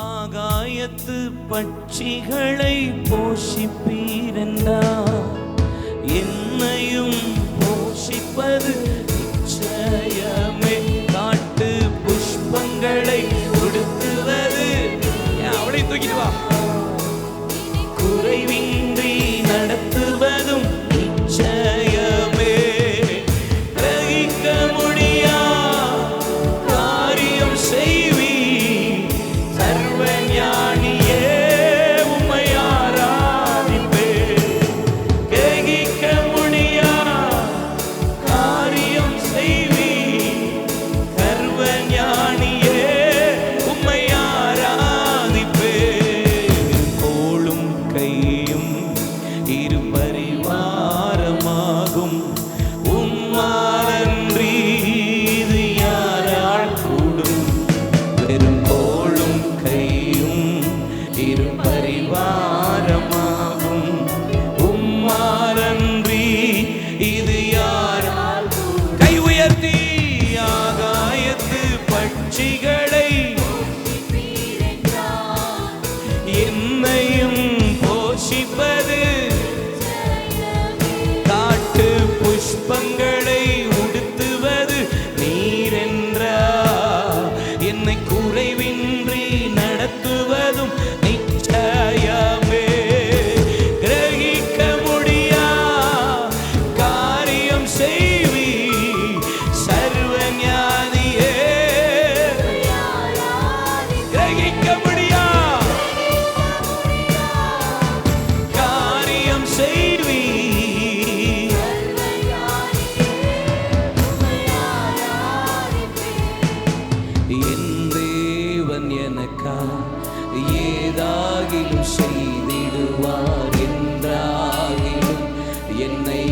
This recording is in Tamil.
ஆகாயத்து பட்சிகளை போஷிப்பீரென்றார், என்னையும் போஷிப்பது நிச்சயமே. காட்டு புஷ்பங்களை உடுத்துவது, அவளை தூக்கிட்டு வா, குறைவின்றி நடத்துவதும் நிச்சயமே. கிரகிக்க முடியா காரியம் செய்வி, சர்வ ஞானியே உம்மை ஆராதிப்பே. கிரகிக்க முடியா காரியம் செய்வி, சர்வ ஞானியே உம்மை ஆராதிப்பே. கோளும் கையும் இரு பரிவாரமாகும், உம்மாலன்றி இது யாரால் கூடும். வெறும் கோளும் கையும் இரு பரிவாரமாகும், உம்மாலன்றி இது யாரால். கை உயர்த்தி ஆகாயத்து பட்சிகளை என்னையும் போஷிப்பது, காட்டு புஷ்பங்களை உடுத்துவது நீரென்றார், என்னை குறைவின்றி நடத்துவதும் நிச்சயமே. கிரகிக்க முடியா காரியம் செய்வி, சர்வ ஞானியே. கிரகிக்க முடியா காரியம் செய்வி, என் தேவன் எனக்கா ஏதாகிலும் செய்திடுவார், என்றாகிலும் என்னை